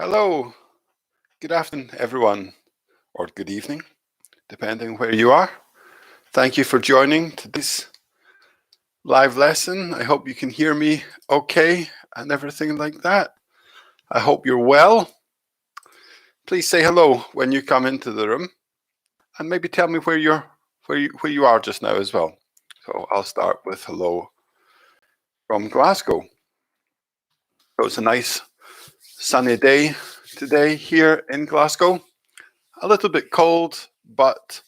Hello, good afternoon, everyone, or good evening, depending where you are. Thank you for joining today's live lesson. I hope you can hear me okay and everything like that. I hope you're well. Please say hello when you come into the room, and maybe tell me where you are just now as well. So I'll start with hello from Glasgow. So it's a nice sunny day today here in Glasgow. A little bit cold, but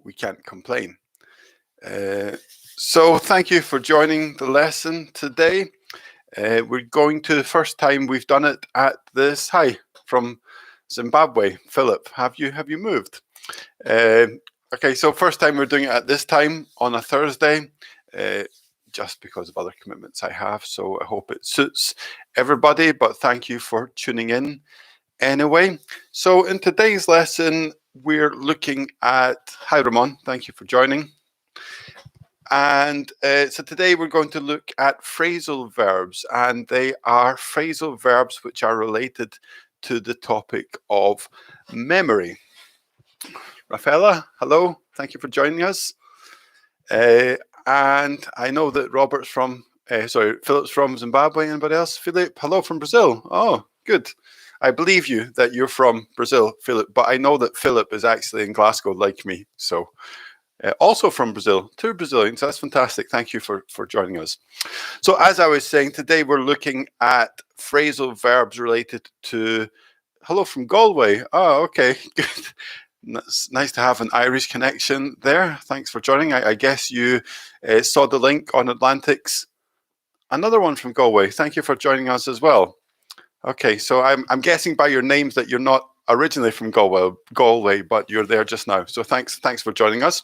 we can't complain. So thank you for joining the lesson today. We're going to the first time we've done it at this. Hi from Zimbabwe, Philip. Have you moved? Okay, so first time we're doing it at this time on a Thursday, just because of other commitments I have. So I hope it suits everybody. But thank you for tuning in anyway. So in today's lesson, we're looking at. Hi, Ramon. Thank you for joining. And so today we're going to look at phrasal verbs, and they are phrasal verbs which are related to the topic of memory. Rafaela, hello, thank you for joining us. And I know that Philip's from Zimbabwe. Anybody else? Philip, hello from Brazil. Oh, good. I believe you that you're from Brazil, Philip, but I know that Philip is actually in Glasgow like me, so... also from Brazil, 2 Brazilians. That's fantastic. Thank you for joining us. So as I was saying, today we're looking at phrasal verbs related to... Hello from Galway. Oh, okay, good. It's nice to have an Irish connection there. Thanks for joining. I guess you saw the link on Atlantics. Another one from Galway. Thank you for joining us as well. Okay, so I'm guessing by your names that you're not originally from Galway, but you're there just now. So thanks for joining us.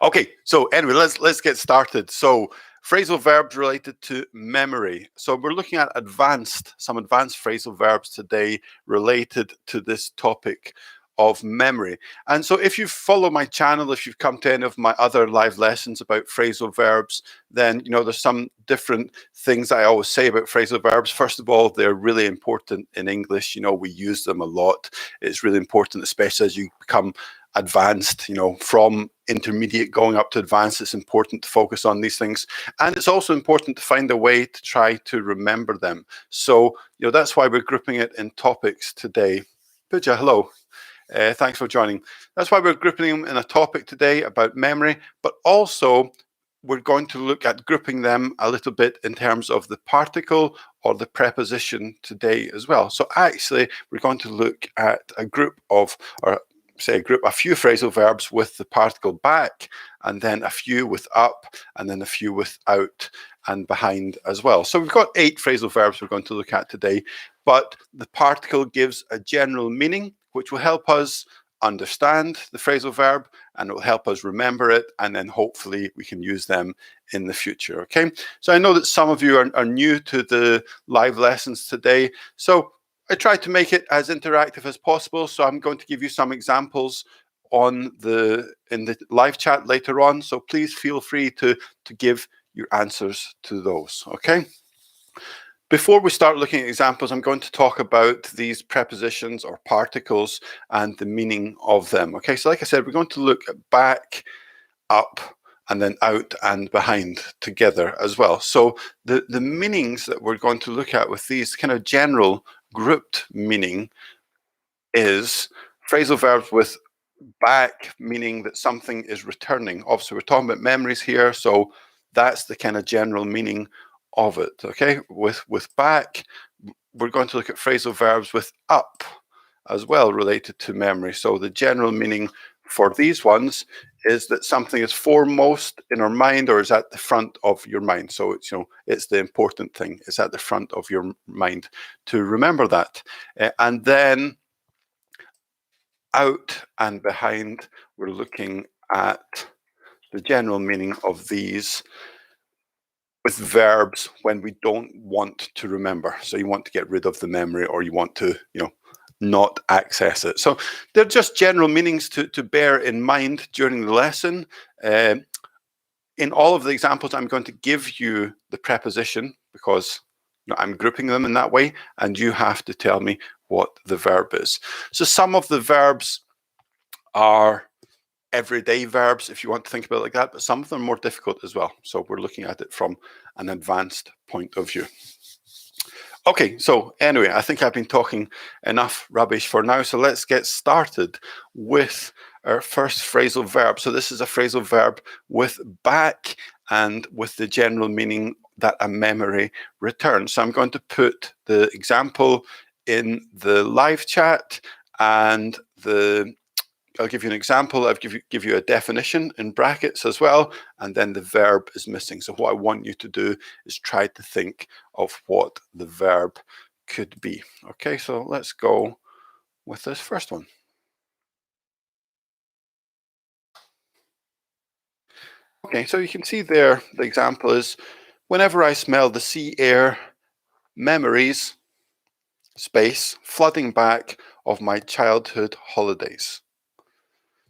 Okay, so anyway, let's get started. So phrasal verbs related to memory. So we're looking at some advanced phrasal verbs today related to this topic of memory. And so if you follow my channel, if you've come to any of my other live lessons about phrasal verbs, then there's some different things I always say about phrasal verbs. First of all, they're really important in English. We use them a lot. It's really important, especially as you become advanced, from intermediate going up to advanced. It's important to focus on these things, and it's also important to find a way to try to remember them. So that's why we're grouping it in topics today. Pooja, hello. Thanks for joining. That's why we're grouping them in a topic today about memory, but also we're going to look at grouping them a little bit in terms of the particle or the preposition today as well. So actually, we're going to look at a few phrasal verbs with the particle back, and then a few with up, and then a few with out and behind as well. So we've got 8 phrasal verbs we're going to look at today, but the particle gives a general meaning, which will help us understand the phrasal verb, and it will help us remember it, and then hopefully we can use them in the future, okay? So I know that some of you are new to the live lessons today, so I tried to make it as interactive as possible, so I'm going to give you some examples in the live chat later on, so please feel free to give your answers to those, okay? Before we start looking at examples, I'm going to talk about these prepositions or particles and the meaning of them, okay? So like I said, we're going to look at back, up, and then out and behind together as well. So the meanings that we're going to look at with these kind of general grouped meaning is phrasal verbs with back, meaning that something is returning. Obviously, we're talking about memories here, so that's the kind of general meaning of it, okay? With back, we're going to look at phrasal verbs with up as well related to memory. So the general meaning for these ones is that something is foremost in our mind or is at the front of your mind. So it's it's the important thing. It's at the front of your mind to remember that. And then out and behind, we're looking at the general meaning of these with verbs when we don't want to remember. So you want to get rid of the memory, or you want to, not access it. So they're just general meanings to bear in mind during the lesson. In all of the examples, I'm going to give you the preposition because I'm grouping them in that way, and you have to tell me what the verb is. So some of the verbs are everyday verbs, if you want to think about it like that, but some of them are more difficult as well. So we're looking at it from an advanced point of view. Okay, so anyway, I think I've been talking enough rubbish for now. So let's get started with our first phrasal verb. So this is a phrasal verb with back and with the general meaning that a memory returns. So I'm going to put the example in the live chat, and I'll give you an example. I'll give you a definition in brackets as well, and then the verb is missing. So what I want you to do is try to think of what the verb could be. Okay, so let's go with this first one. Okay, so you can see there, the example is, whenever I smell the sea air, memories, space, flooding back of my childhood holidays.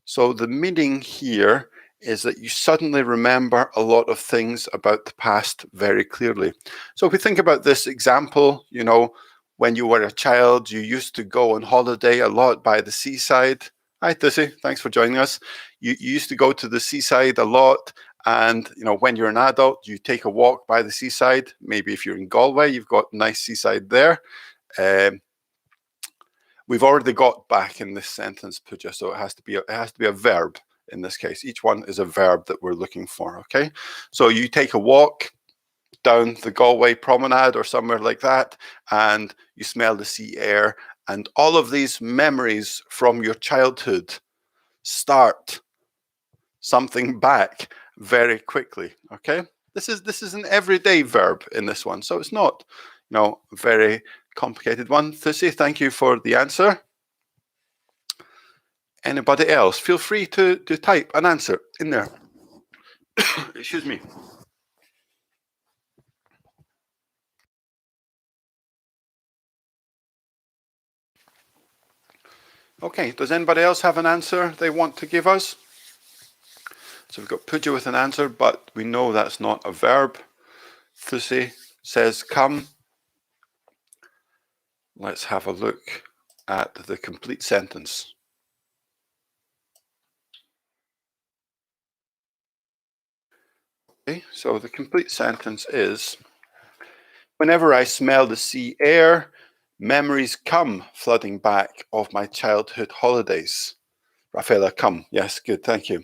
So the meaning here is that you suddenly remember a lot of things about the past very clearly. So if we think about this example, when you were a child, you used to go on holiday a lot by the seaside. Hi, Tussy, thanks for joining us. You used to go to the seaside a lot, and when you're an adult, you take a walk by the seaside. Maybe if you're in Galway, you've got nice seaside there. We've already got back in this sentence, Pooja, so it has to be a verb in this case. Each one is a verb that we're looking for, okay? So you take a walk down the Galway promenade or somewhere like that, and you smell the sea air, and all of these memories from your childhood start something back very quickly, okay? This is an everyday verb in this one, so it's not, very complicated one. Thussy, thank you for the answer. Anybody else? Feel free to type an answer in there. Excuse me. Okay, does anybody else have an answer they want to give us? So we've got Pooja with an answer, but we know that's not a verb. Thussy says come. Let's have a look at the complete sentence. Okay, so the complete sentence is, whenever I smell the sea air, memories come flooding back of my childhood holidays. Rafaela, come. Yes, good, thank you.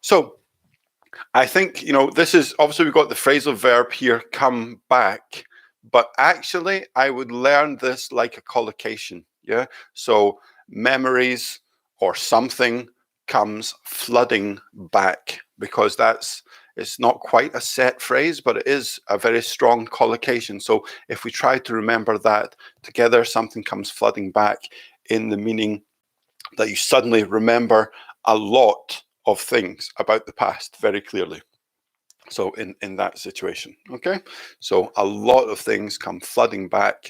So I think, this is, obviously we've got the phrasal verb here, come back, but actually I would learn this like a collocation, yeah? So memories or something comes flooding back, because it's not quite a set phrase, but it is a very strong collocation. So if we try to remember that together, something comes flooding back in the meaning that you suddenly remember a lot of things about the past very clearly. So in that situation, okay? So a lot of things come flooding back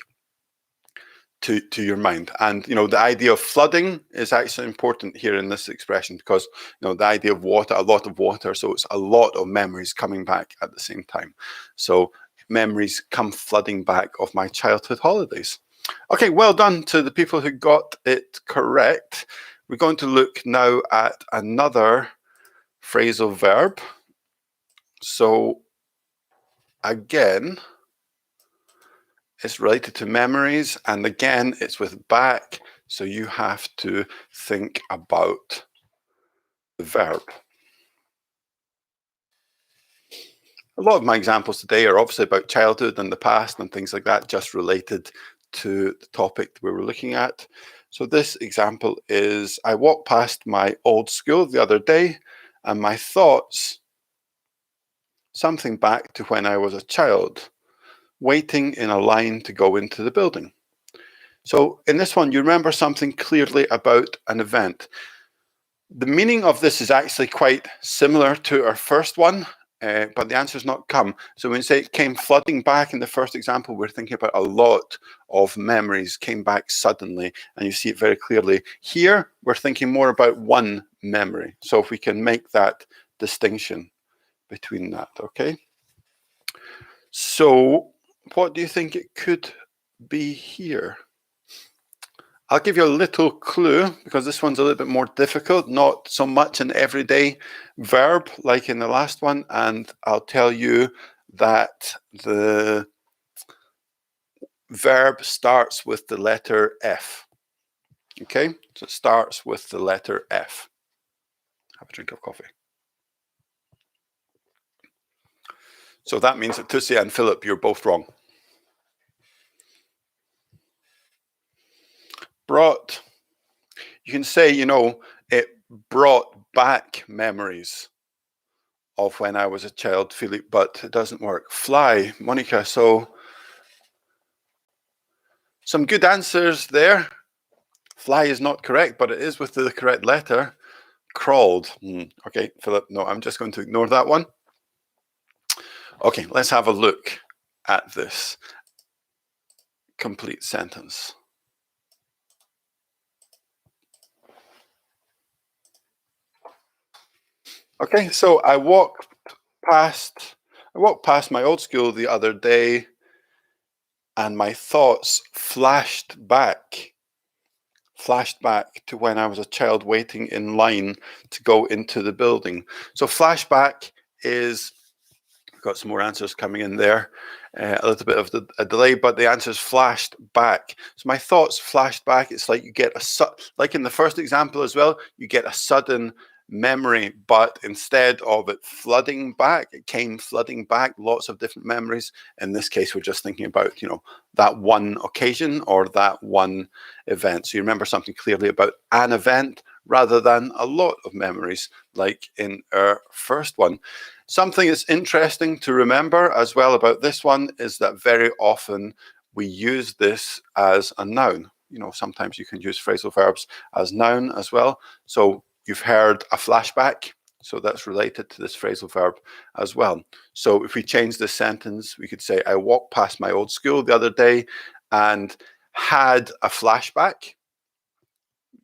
to your mind. And, the idea of flooding is actually important here in this expression, because, the idea of water, a lot of water, so it's a lot of memories coming back at the same time. So memories come flooding back of my childhood holidays. Okay, well done to the people who got it correct. We're going to look now at another phrasal verb. So again, it's related to memories, and again, it's with back, so you have to think about the verb. A lot of my examples today are obviously about childhood and the past and things like that, just related to the topic we were looking at. So this example is, I walked past my old school the other day, and my thoughts, something back to when I was a child, waiting in a line to go into the building. So in this one, you remember something clearly about an event. The meaning of this is actually quite similar to our first one, but the answer is not come. So when we say it came flooding back in the first example, we're thinking about a lot of memories came back suddenly, and you see it very clearly. Here, we're thinking more about one memory. So if we can make that distinction between that, okay? So what do you think it could be here? I'll give you a little clue because this one's a little bit more difficult, not so much an everyday verb like in the last one. And I'll tell you that the verb starts with the letter F. Okay, so it starts with the letter F. Have a drink of coffee. So that means that Tussia and Philip, you're both wrong. Brought, you can say, you know, it brought back memories of when I was a child, Philip, but it doesn't work. Fly, Monica, so some good answers there. Fly is not correct, but it is with the correct letter. Crawled. Okay, Philip, no, I'm just going to ignore that one. Okay, let's have a look at this complete sentence. Okay, so I walked past my old school the other day and my thoughts flashed back to when I was a child waiting in line to go into the building. So flashback is, we've got some more answers coming in there, a little bit of a delay, but the answers flashed back. So my thoughts flashed back. It's like you get like in the first example as well, you get a sudden memory, but instead of it flooding back, it came flooding back, lots of different memories. In this case, we're just thinking about, you know, that one occasion or that one event. So you remember something clearly about an event rather than a lot of memories, like in our first one. Something that's interesting to remember as well about this one is that very often we use this as a noun. You know, sometimes you can use phrasal verbs as noun as well. So you've heard a flashback, so that's related to this phrasal verb as well. So if we change this sentence, we could say, I walked past my old school the other day and had a flashback.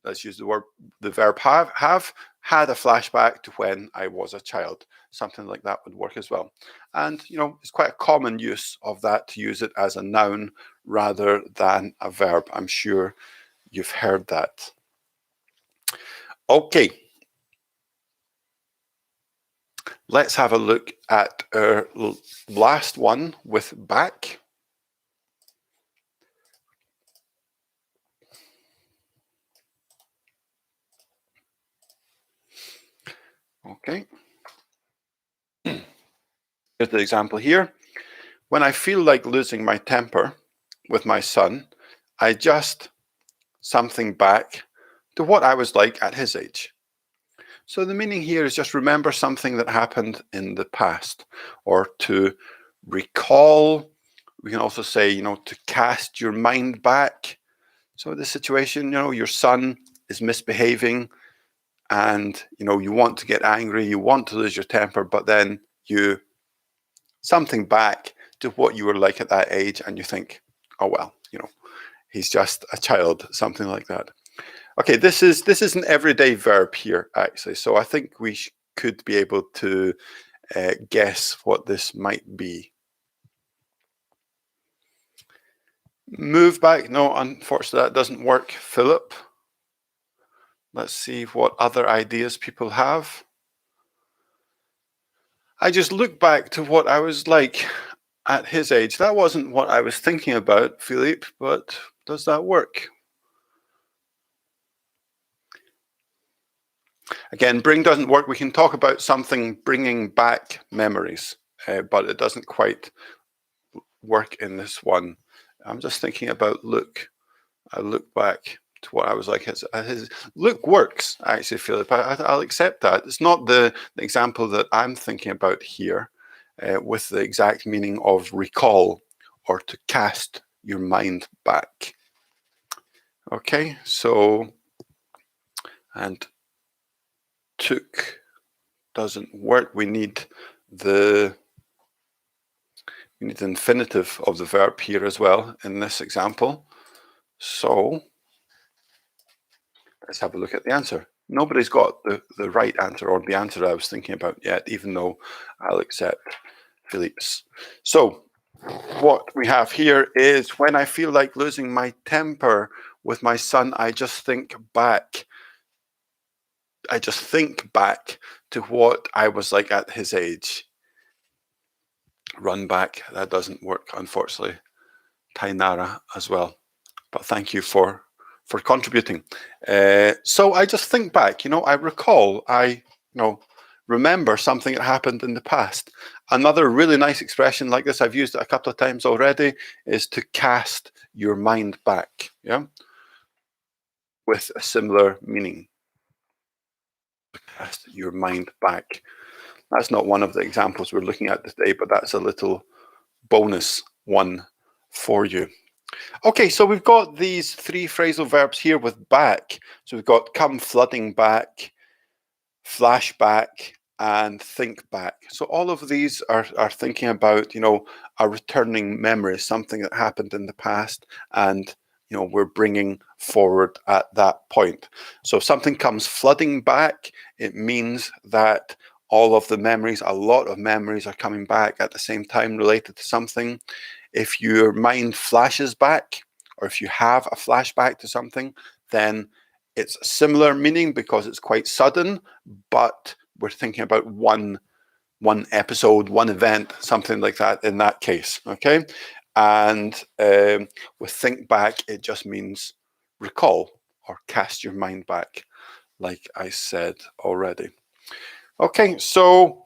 Let's use the verb have, had a flashback to when I was a child. Something like that would work as well. And, you know, it's quite a common use of that to use it as a noun rather than a verb. I'm sure you've heard that. Okay. Let's have a look at our last one with back. Okay. Here's the example here. When I feel like losing my temper with my son, I adjust something back to what I was like at his age. So the meaning here is just remember something that happened in the past, or to recall. We can also say, you know, to cast your mind back. So the situation, you know, your son is misbehaving and, you know, you want to get angry, you want to lose your temper, but then you something back to what you were like at that age and you think, oh, well, you know, he's just a child, something like that. Okay, this is an everyday verb here, actually. So I think we could be able to guess what this might be. Move back. No, unfortunately, that doesn't work, Philip. Let's see what other ideas people have. I just look back to what I was like at his age. That wasn't what I was thinking about, Philippe, but does that work? Again, bring doesn't work. We can talk about something bringing back memories, but it doesn't quite work in this one. I'm just thinking about look. I look back to what I was like. His look works, actually, Philip. I'll accept that. It's not the example that I'm thinking about here with the exact meaning of recall or to cast your mind back. Okay, so, and took doesn't work. We need the infinitive of the verb here as well in this example. So let's have a look at the answer. Nobody's got the right answer or the answer I was thinking about yet, even though I'll accept Philippe's. So what we have here is when I feel like losing my temper with my son, I just think back. I just think back to what I was like at his age. Run back, that doesn't work, unfortunately. Tainara as well. But thank you for contributing. So I just think back, I recall, remember something that happened in the past. Another really nice expression like this, I've used it a couple of times already, is to cast your mind back, yeah, with a similar meaning. Cast your mind back. That's not one of the examples we're looking at today, but that's a little bonus one for you. Okay, so we've got these three phrasal verbs here with back. So we've got come flooding back, flashback, and think back. So all of these are thinking about, a returning memory, something that happened in the past, and we're bringing forward at that point. So if something comes flooding back, it means that all of the memories, a lot of memories are coming back at the same time related to something. If your mind flashes back, or if you have a flashback to something, then it's a similar meaning because it's quite sudden, but we're thinking about one episode, one event, something like that in that case, okay? And with think back, it just means recall or cast your mind back, like I said already. Okay, so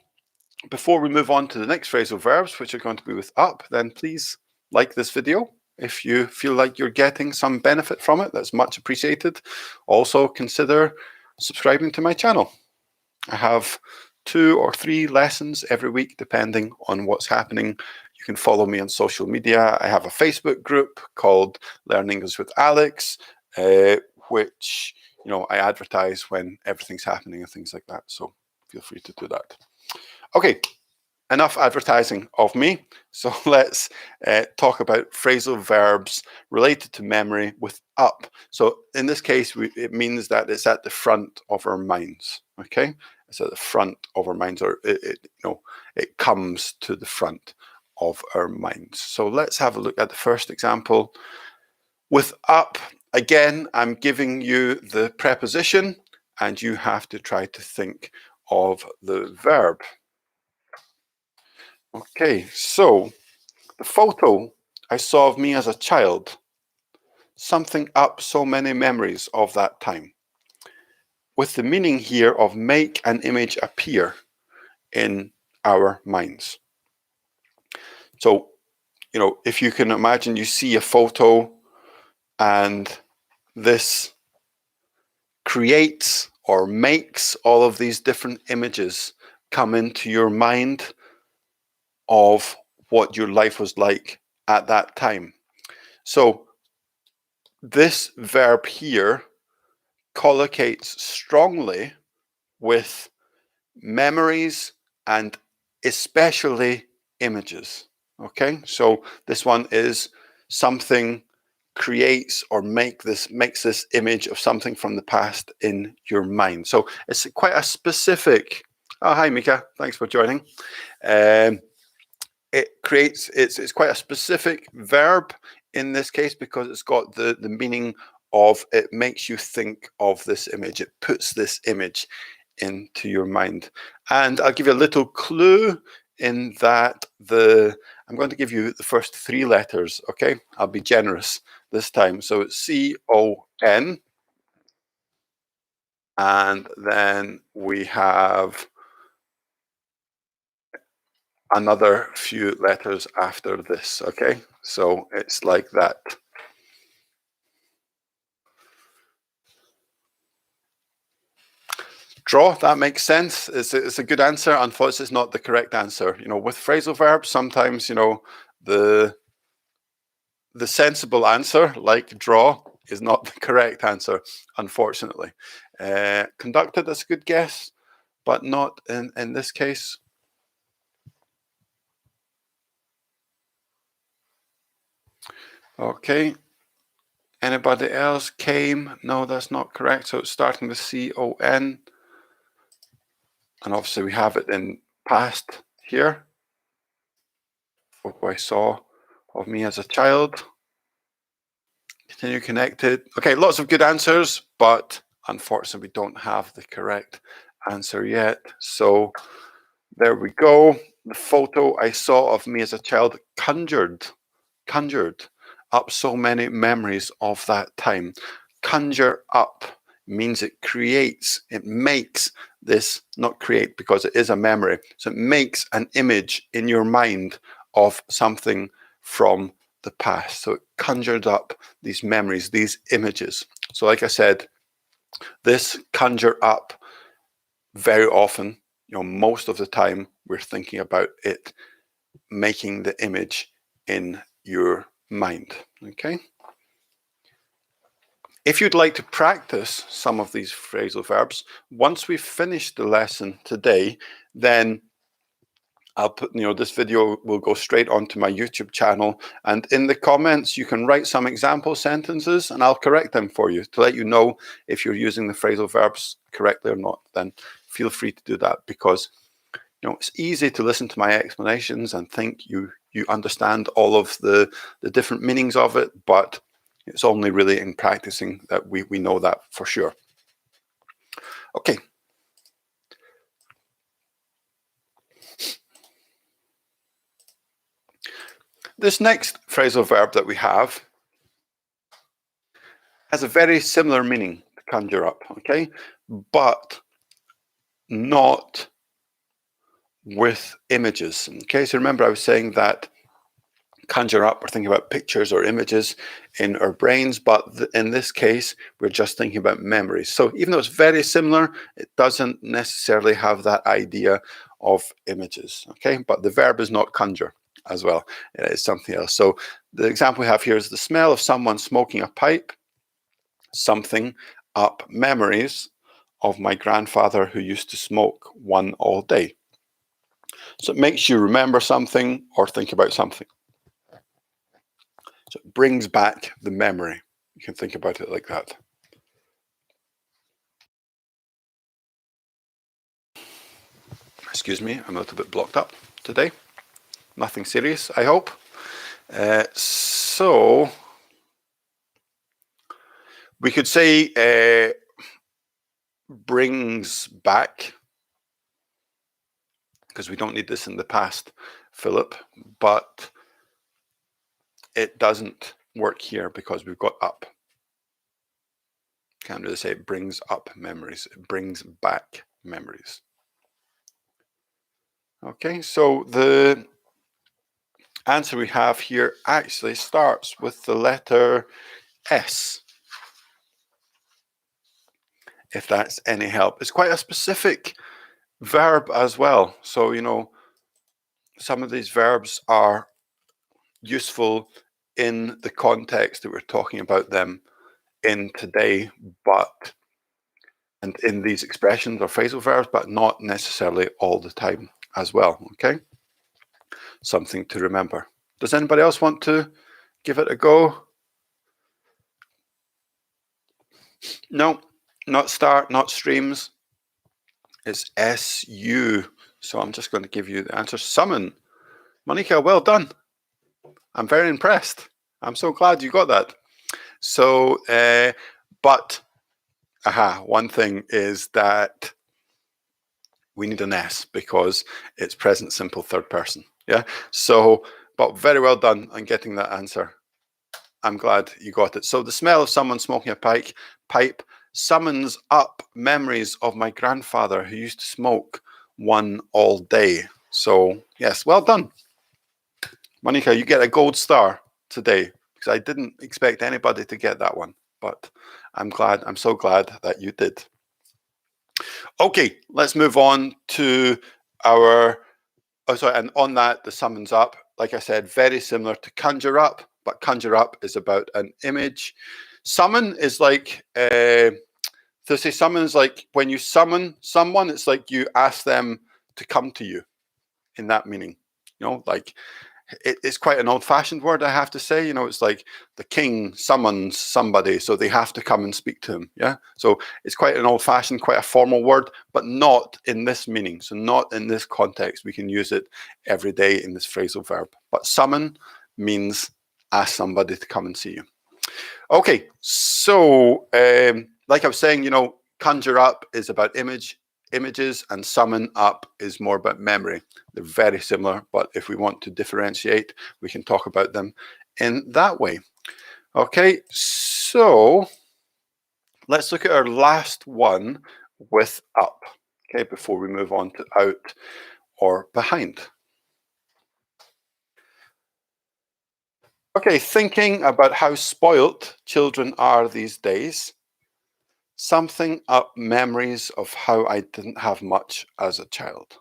before we move on to the next phrasal verbs, which are going to be with up, then please like this video. If you feel like you're getting some benefit from it, that's much appreciated. Also consider subscribing to my channel. I have 2 or 3 lessons every week, depending on what's happening. You can follow me on social media. I have a Facebook group called Learn English with Alex, which I advertise when everything's happening and things like that. So feel free to do that. Okay, enough advertising of me. So let's talk about phrasal verbs related to memory with up. So in this case, it means that it's at the front of our minds. Okay, it's at the front of our minds, or it comes to the front of our minds. So let's have a look at the first example. With up, again, I'm giving you the preposition, and you have to try to think of the verb. Okay, so the photo I saw of me as a child, something up so many memories of that time. With the meaning here of make an image appear in our minds. So, if you can imagine, you see a photo and this creates or makes all of these different images come into your mind of what your life was like at that time. So this verb here collocates strongly with memories and especially images. Okay, so this one is something creates or makes this image of something from the past in your mind. So it's quite a specific. Oh, hi Mika, thanks for joining. It's quite a specific verb in this case because it's got the meaning of it makes you think of this image. It puts this image into your mind. And I'll give you a little clue in that I'm going to give you the first 3 letters, okay? I'll be generous this time. So it's C-O-N. And then we have another few letters after this, okay? So it's like that. Draw, that makes sense. It's a good answer. Unfortunately, it's not the correct answer. With phrasal verbs, sometimes, the sensible answer, like draw, is not the correct answer, unfortunately. Conducted, that's a good guess, but not in this case. Okay. Anybody else? Came? No, that's not correct. So it's starting with C-O-N. And obviously we have it in past here. photo I saw of me as a child. Continue connected. Okay, lots of good answers, but unfortunately we don't have the correct answer yet. So there we go. The photo I saw of me as a child conjured up so many memories of that time. Conjure up means it creates, it makes this, not create because it is a memory, so it makes an image in your mind of something from the past. So it conjured up these memories, these images. So like I said, this conjure up very often, most of the time we're thinking about it making the image in your mind. Okay. If you'd like to practice some of these phrasal verbs, once we've finished the lesson today, then I'll put, this video will go straight onto my YouTube channel, and in the comments you can write some example sentences and I'll correct them for you to let you know if you're using the phrasal verbs correctly or not. Then feel free to do that, because it's easy to listen to my explanations and think you understand all of the different meanings of it, but it's only really in practicing that we know that for sure. Okay. This next phrasal verb that we have has a very similar meaning to conjure up, okay? But not with images, okay? So remember I was saying that conjure up, we're thinking about pictures or images in our brains, but in this case, we're just thinking about memories. So even though it's very similar, it doesn't necessarily have that idea of images, okay? But the verb is not conjure as well. It is something else. So the example we have here is the smell of someone smoking a pipe, something up memories of my grandfather who used to smoke one all day. So it makes you remember something or think about something. So it brings back the memory. You can think about it like that. Excuse me, I'm a little bit blocked up today. Nothing serious, I hope. So we could say brings back, because we don't need this in the past, Philip, but it doesn't work here because we've got up. Can't really say it brings up memories. It brings back memories. Okay, so the answer we have here actually starts with the letter S, if that's any help. It's quite a specific verb as well. So, some of these verbs are useful in the context that we're talking about them in today, and in these expressions or phrasal verbs, but not necessarily all the time as well, okay? Something to remember. Does anybody else want to give it a go? No, not start, not streams. It's SU. So I'm just going to give you the answer. Summon. Monica, well done. I'm very impressed. I'm so glad you got that. So, but, one thing is that we need an S because it's present simple third person. Yeah. So, but very well done on getting that answer. I'm glad you got it. So the smell of someone smoking a pipe summons up memories of my grandfather who used to smoke one all day. So yes, well done. Monica, you get a gold star today because I didn't expect anybody to get that one, but I'm so glad that you did. Okay, let's move on to our, and on that, the summons up, like I said, very similar to conjure up, but conjure up is about an image. Summon is like, to say summon is like when you summon someone, it's like you ask them to come to you in that meaning, like it's quite an old-fashioned word, I have to say. It's like the king summons somebody, so they have to come and speak to him. Yeah, so it's quite an old-fashioned, quite a formal word, but not in this meaning. So not in this context. We can use it every day in this phrasal verb, But summon means ask somebody to come and see you. Okay, so like I was saying, conjure up is about images, and summon up is more about memory. They're very similar, but if we want to differentiate, we can talk about them in that way. Okay, so let's look at our last one with up, okay, before we move on to out or behind. Okay, thinking about how spoilt children are these days, something up memories of how I didn't have much as a child.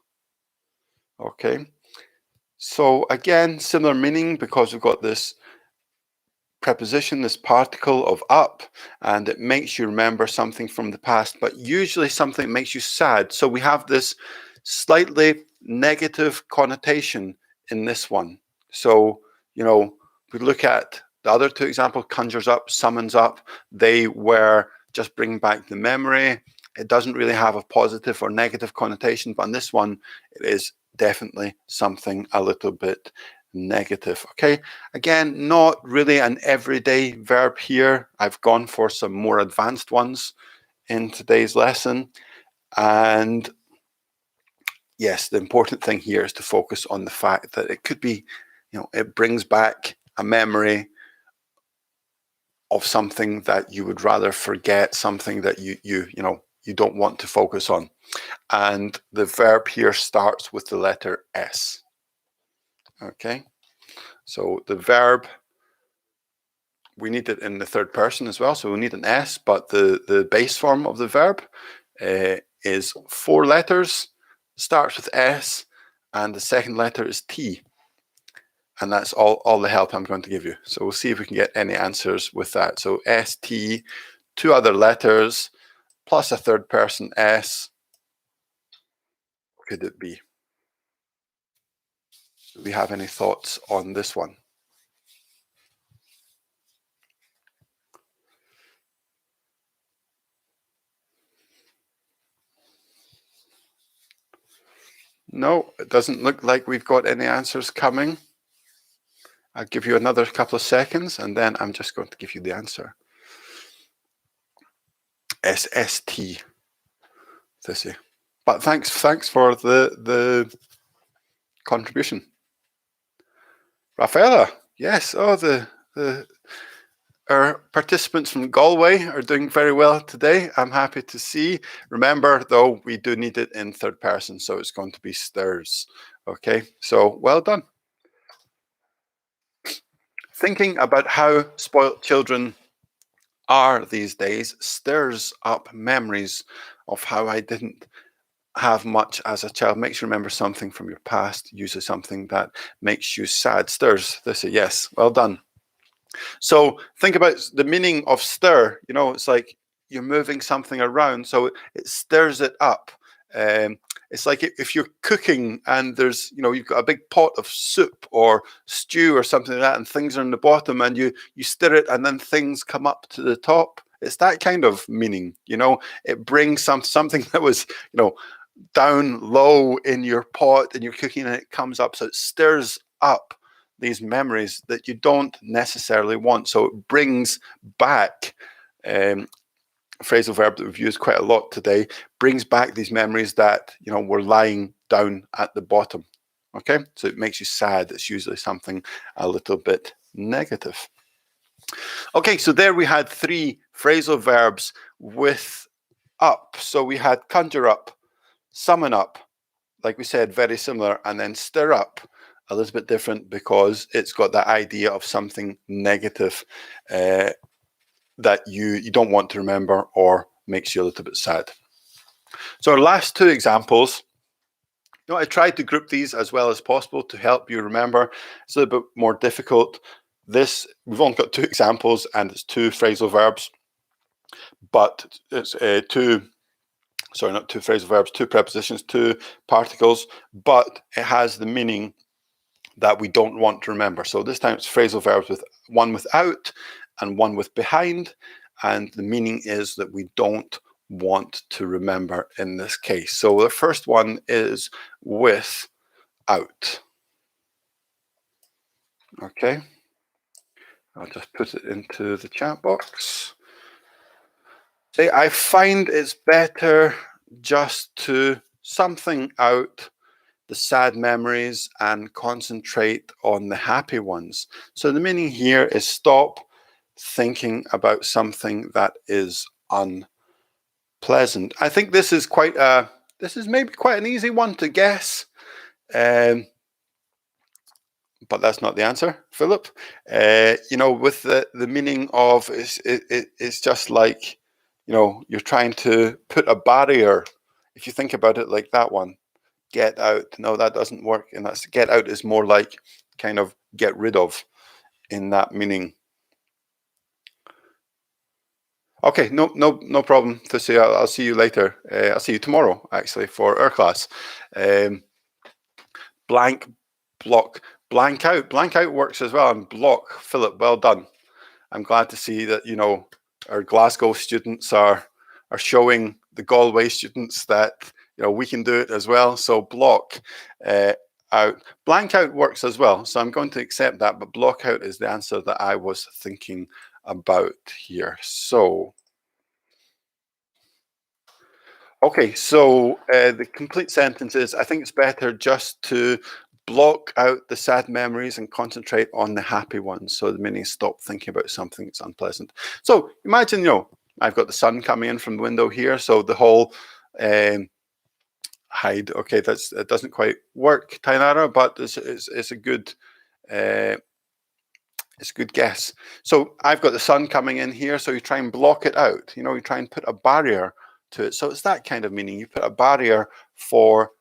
Okay, so again, similar meaning because we've got this preposition, this particle of up, and it makes you remember something from the past, but usually something that makes you sad. So we have this slightly negative connotation in this one. So, we look at the other two examples, conjures up, summons up, they were just bringing back the memory. It doesn't really have a positive or negative connotation, but in this one, it is definitely something a little bit negative. Okay, again, not really an everyday verb here. I've gone for some more advanced ones in today's lesson. And yes, the important thing here is to focus on the fact that it could be, it brings back a memory of something that you would rather forget, something that you don't want to focus on. And the verb here starts with the letter S. Okay, so the verb, we need it in the third person as well, so we need an S, but the base form of the verb is 4 letters, starts with S, and the second letter is T. And that's all the help I'm going to give you. So we'll see if we can get any answers with that. So ST, 2 other letters, plus a third person S. What could it be? Do we have any thoughts on this one? No, it doesn't look like we've got any answers coming. I'll give you another couple of seconds and then I'm just going to give you the answer. SST. But thanks for the contribution. Rafaela, yes. Oh, our participants from Galway are doing very well today. I'm happy to see. Remember, though, we do need it in third person, so it's going to be stirs. Okay, so well done. Thinking about how spoilt children are these days stirs up memories of how I didn't have much as a child. Makes you remember something from your past, usually something that makes you sad. Stirs. This is yes, well done. So think about the meaning of stir. It's like you're moving something around, so it stirs it up. It's like if you're cooking and there's, you've got a big pot of soup or stew or something like that, and things are in the bottom, and you stir it, and then things come up to the top. It's that kind of meaning. It brings something that was, down low in your pot and you're cooking, and it comes up, so it stirs up these memories that you don't necessarily want. So it brings back, phrasal verb that we've used quite a lot today, brings back these memories that were lying down at the bottom. Okay, so it makes you sad. It's usually something a little bit negative. Okay, so there we had 3 phrasal verbs with up. So we had conjure up, summon up, like we said, very similar, and then stir up, a little bit different because it's got that idea of something negative that you don't want to remember or makes you a little bit sad. So our last 2 examples, I tried to group these as well as possible to help you remember. It's a little bit more difficult. We've only got 2 examples and it's 2 phrasal verbs, but it's 2 phrasal verbs, 2 prepositions, 2 particles, but it has the meaning that we don't want to remember. So this time it's phrasal verbs with one without and one with behind, and the meaning is that we don't want to remember in this case. So the first one is with out. Okay, I'll just put it into the chat box. Say, I find it's better just to something out the sad memories and concentrate on the happy ones. So the meaning here is stop thinking about something that is unpleasant. I think this is maybe quite an easy one to guess. But that's not the answer, Philip. With the meaning of it's just like, you're trying to put a barrier. If you think about it like that one, get out. No, that doesn't work. And that's get out is more like kind of get rid of in that meaning. Okay, no problem. To say, I'll see you later. I'll see you tomorrow actually for our class. Blank, block, blank out. Blank out works as well. And block, Philip, well done. I'm glad to see that our Glasgow students are showing the Galway students that we can do it as well. So block out, blank out works as well. So I'm going to accept that, but block out is the answer that I was thinking about here. So okay, so the complete sentence is, I think it's better just to block out the sad memories and concentrate on the happy ones. So the meaning is stop thinking about something that's unpleasant. So imagine, I've got the sun coming in from the window here. So the whole hide, okay, it doesn't quite work, Tainara, but it's a good it's a good guess. So I've got the sun coming in here, so you try and block it out. You try and put a barrier to it. So it's that kind of meaning. You put a barrier for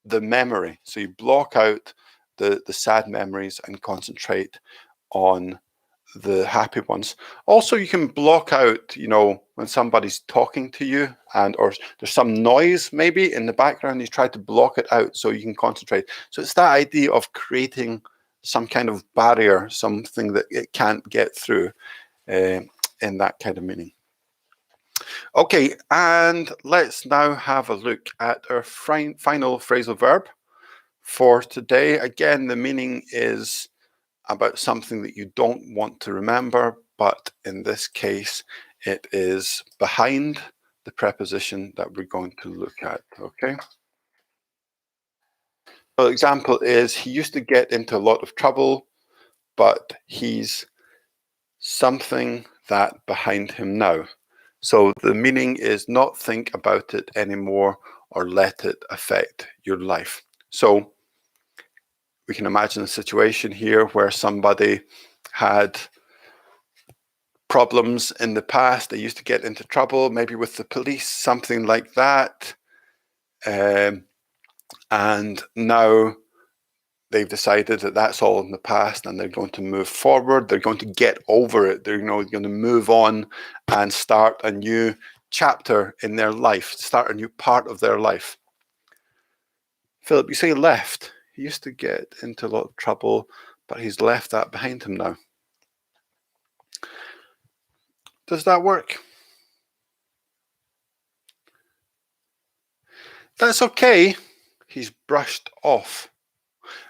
the memory. So you block out the sad memories and concentrate on the happy ones. Also, you can block out, when somebody's talking to you or there's some noise maybe in the background, you try to block it out so you can concentrate. So it's that idea of creating some kind of barrier, something that it can't get through in that kind of meaning. Okay, and let's now have a look at our final phrasal verb for today. Again, the meaning is about something that you don't want to remember, but in this case, it is behind the preposition that we're going to look at, okay? So example is, he used to get into a lot of trouble, but he's something that behind him now. So the meaning is not think about it anymore or let it affect your life. So we can imagine a situation here where somebody had problems in the past. They used to get into trouble, maybe with the police, something like that. And now they've decided that that's all in the past and they're going to move forward. They're going to get over it. They're going to move on and start a new chapter in their life, start a new part of their life. Philip, you say left. He used to get into a lot of trouble, but he's left that behind him now. Does that work? That's okay. He's brushed off.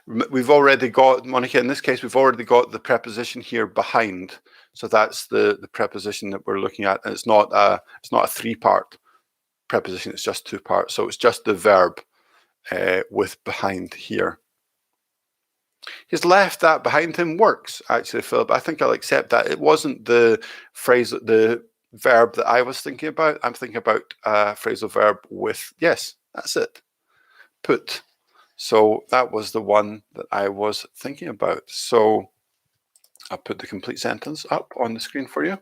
We've already got, Monica, in this case, we've already got the preposition here behind. So that's the preposition that we're looking at. And it's not a 3-part preposition, it's just 2 parts. So it's just the verb with behind here. He's left that behind him works, actually, Philip. I think I'll accept that. It wasn't the verb that I was thinking about. I'm thinking about a phrasal verb with, yes, that's it, put. So that was the one that I was thinking about. So I'll put the complete sentence up on the screen for you.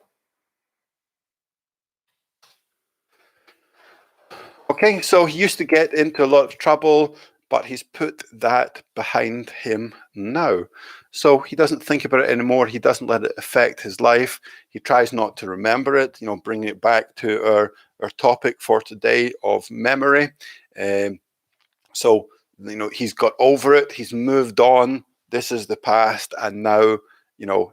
Okay, so he used to get into a lot of trouble, but he's put that behind him now. So he doesn't think about it anymore. He doesn't let it affect his life. He tries not to remember it, bringing it back to our topic for today of memory. So he's got over it. He's moved on. This is the past. And now,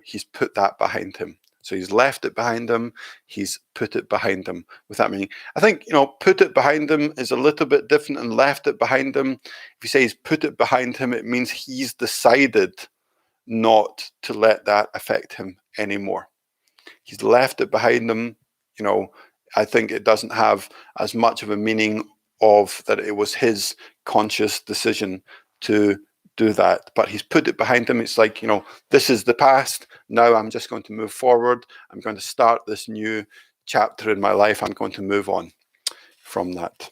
he's put that behind him. So he's left it behind him. He's put it behind him with that meaning. I think, put it behind him is a little bit different than left it behind him. If you say he's put it behind him, it means he's decided not to let that affect him anymore. He's left it behind him. You know, I think it doesn't have as much of a meaning of that it was his conscious decision to do that, but he's put it behind him. It's like, you know, this is the past. Now I'm just going to move forward. I'm going to start this new chapter in my life. I'm going to move on from that.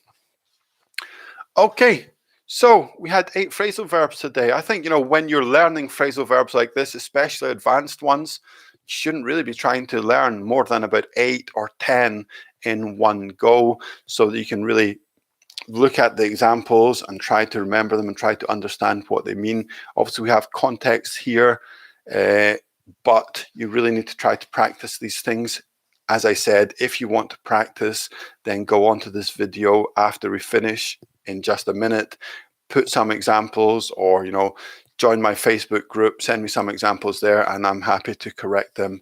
Okay, so we had 8 phrasal verbs today. I think, you know, when you're learning phrasal verbs like this, especially advanced ones, you shouldn't really be trying to learn more than about 8 or 10 in one go, so that you can really look at the examples and try to remember them and try to understand what they mean. Obviously, we have context here, but you really need to try to practice these things. As I said, if you want to practice, then go on to this video after we finish in just a minute, put some examples, or, you know, join my Facebook group, send me some examples there, and I'm happy to correct them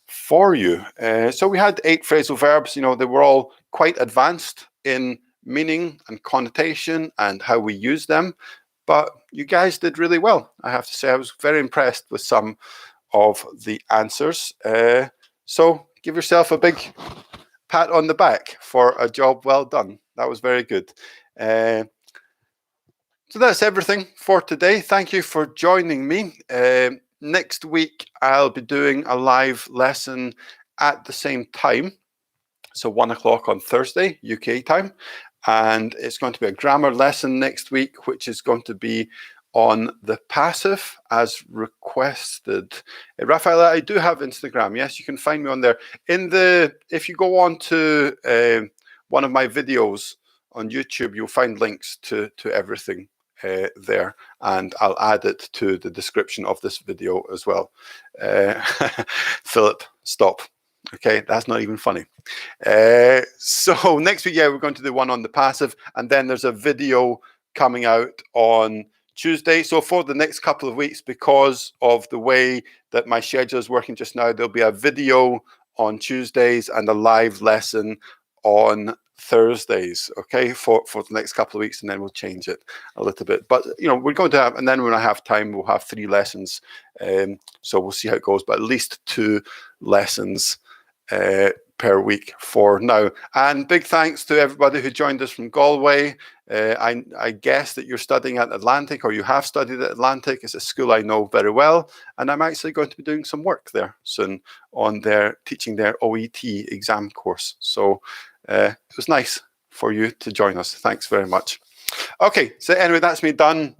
for you. So we had 8 phrasal verbs. You know, they were all quite advanced in meaning and connotation and how we use them, but you guys did really well. I have to say, I was very impressed with some of the answers. So give yourself a big pat on the back for a job well done. That was very good. So that's everything for today. Thank you for joining me. Next week, I'll be doing a live lesson at the same time. So 1 o'clock on Thursday, UK time. And it's going to be a grammar lesson next week, which is going to be on the passive as requested. Raphael, I do have Instagram. Yes, you can find me on there. If you go on to one of my videos on YouTube, you'll find links to everything there, and I'll add it to the description of this video as well. Philip, stop. Okay, that's not even funny. So next week, yeah, we're going to do one on the passive, and then there's a video coming out on Tuesday. So for the next couple of weeks, because of the way that my schedule is working just now, there'll be a video on Tuesdays and a live lesson on Thursdays, okay, for the next couple of weeks, and then we'll change it a little bit. But, you know, we're going to have, and then when I have time, we'll have 3 lessons. So we'll see how it goes, but at least 2 lessons per week for now. And big thanks to everybody who joined us from Galway. I guess that you're studying at Atlantic, or you have studied at Atlantic. It's a school I know very well, and I'm actually going to be doing some work there soon on teaching their OET exam course. So it was nice for you to join us. Thanks very much. Okay, so anyway, that's me done.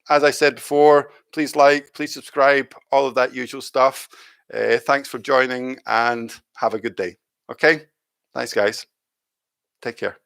As I said before, please like, please subscribe, all of that usual stuff. Thanks for joining, and have a good day. Okay? Thanks, guys. Take care.